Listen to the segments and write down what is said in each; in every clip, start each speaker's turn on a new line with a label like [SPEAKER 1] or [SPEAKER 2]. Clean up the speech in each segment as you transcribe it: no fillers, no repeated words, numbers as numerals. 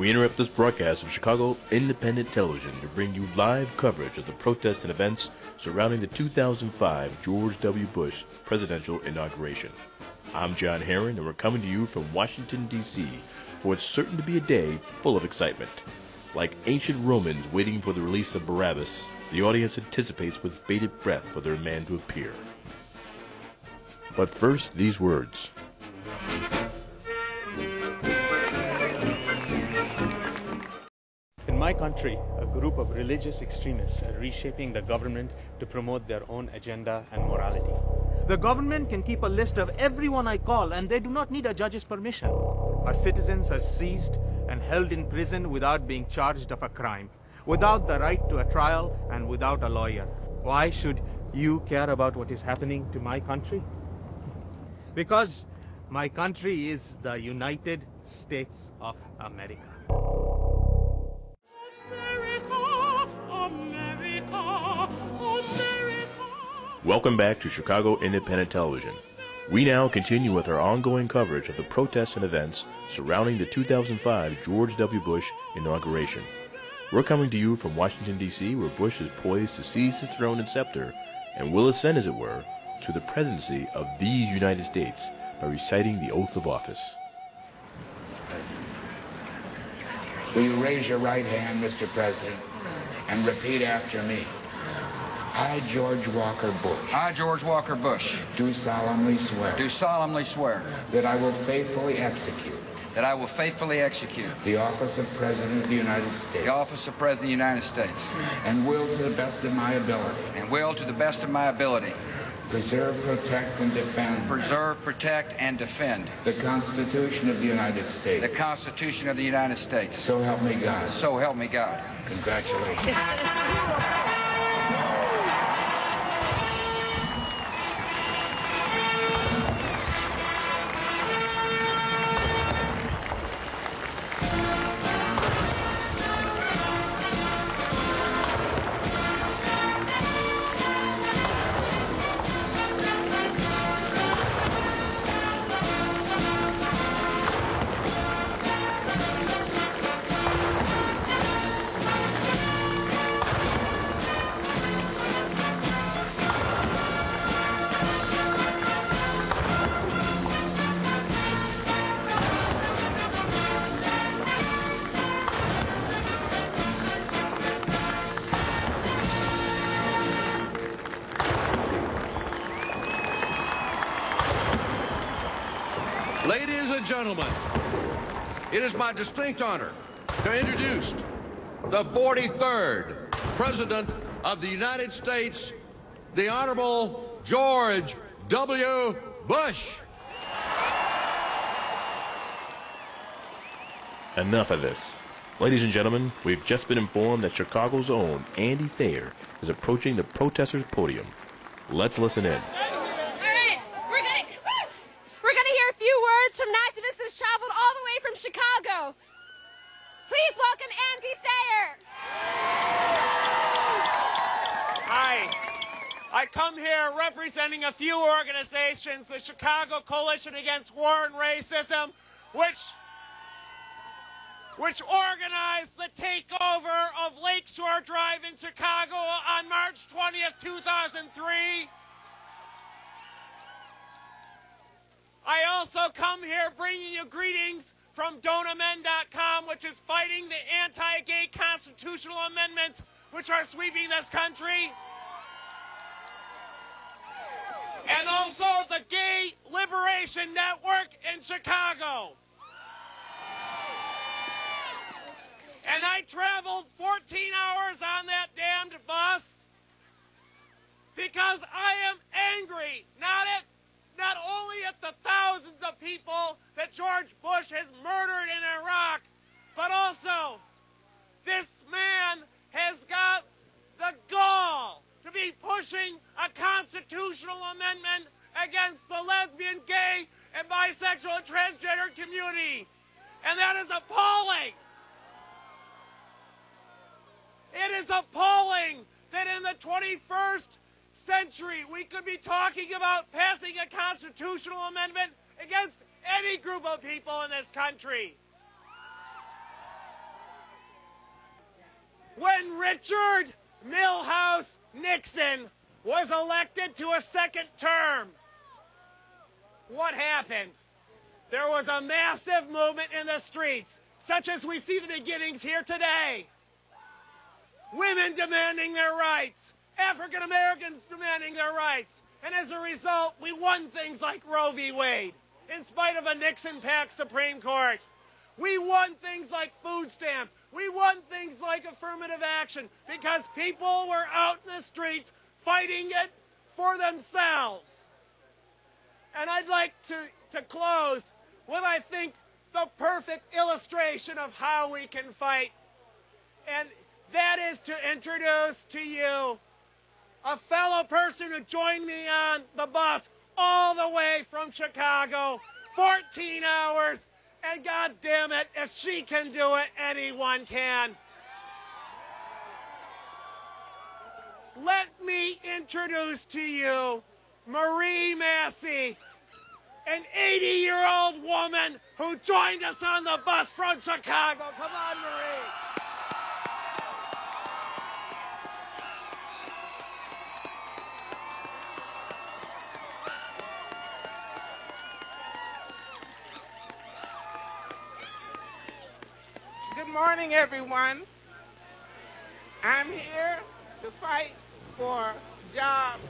[SPEAKER 1] We interrupt this broadcast of Chicago Independent Television to bring you live coverage of the protests and events surrounding the 2005 George W. Bush presidential inauguration. I'm John Herron, and we're coming to you from Washington, D.C., for it's certain to be a day full of excitement. Like ancient Romans waiting for the release of Barabbas, the audience anticipates with bated breath for their man to appear. But first, these words.
[SPEAKER 2] In my country, a group of religious extremists are reshaping the government to promote their own agenda and morality.
[SPEAKER 3] The government can keep a list of everyone I call, and they do not need a judge's permission. Our citizens are seized and held in prison without being charged of a crime, without the right to a trial, and without a lawyer. Why should you care about what is happening to my country? Because my country is the United States of America.
[SPEAKER 1] Welcome back to Chicago Independent Television. We now continue with our ongoing coverage of the protests and events surrounding the 2005 George W. Bush inauguration. We're coming to you from Washington, D.C., where Bush is poised to seize his throne and scepter and will ascend, as it were, to the presidency of these United States by reciting the oath of office.
[SPEAKER 4] Will you raise your right hand, Mr. President, and repeat after me? I, George Walker Bush.
[SPEAKER 5] I, George Walker Bush.
[SPEAKER 4] Do solemnly swear.
[SPEAKER 5] Do solemnly swear.
[SPEAKER 4] That I will faithfully execute.
[SPEAKER 5] That I will faithfully execute.
[SPEAKER 4] The office of President of the United States.
[SPEAKER 5] The office of President of the United States.
[SPEAKER 4] And will to the best of my ability.
[SPEAKER 5] And will to the best of my ability.
[SPEAKER 4] Preserve, protect, and defend.
[SPEAKER 5] Preserve, protect, and defend.
[SPEAKER 4] The Constitution of the United States.
[SPEAKER 5] The Constitution of the United States.
[SPEAKER 4] So help me God.
[SPEAKER 5] So help me God.
[SPEAKER 4] Congratulations.
[SPEAKER 6] Ladies and gentlemen, it is my distinct honor to introduce the 43rd President of the United States, the Honorable George W. Bush.
[SPEAKER 1] Enough of this. Ladies and gentlemen, we've just been informed that Chicago's own Andy Thayer is approaching the protesters' podium. Let's listen in.
[SPEAKER 7] From an activist that's traveled all the way from Chicago. Please welcome Andy Thayer.
[SPEAKER 8] Hi. I come here representing a few organizations, the Chicago Coalition Against War and Racism, which organized the takeover of Lakeshore Drive in Chicago on March 20th, 2003. I also come here bringing you greetings from DonutMen.com, which is fighting the anti-gay constitutional amendments which are sweeping this country. And also the Gay Liberation Network in Chicago. And I traveled 14 hours on that damned bus because I am angry, not only at the thousands of people that George Bush has murdered in Iraq, but also this man has got the gall to be pushing a constitutional amendment against the lesbian, gay, and bisexual and transgender community. And that is appalling. It is appalling that in the 21st century we could be talking about passing a constitutional amendment against any group of people in this country. When Richard Milhouse Nixon was elected to a second term, what happened? There was a massive movement in the streets, such as we see the beginnings here today. Women demanding their rights, African Americans demanding their rights, and as a result, we won things like Roe v. Wade, in spite of a Nixon-packed Supreme Court. We won things like food stamps. We won things like affirmative action because people were out in the streets fighting it for themselves. And I'd like to close with, I think, the perfect illustration of how we can fight. And that is to introduce to you a fellow person who joined me on the bus all the way from Chicago, 14 hours, and God damn it, if she can do it, anyone can. Let me introduce to you Marie Massey, an 80-year-old woman who joined us on the bus from Chicago. Come on, Marie.
[SPEAKER 9] Good morning, everyone. I'm here to fight for jobs,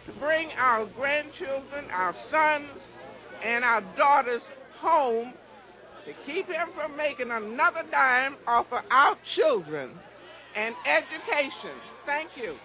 [SPEAKER 9] to bring our grandchildren, our sons, and our daughters home, to keep him from making another dime off of our children and education. Thank you.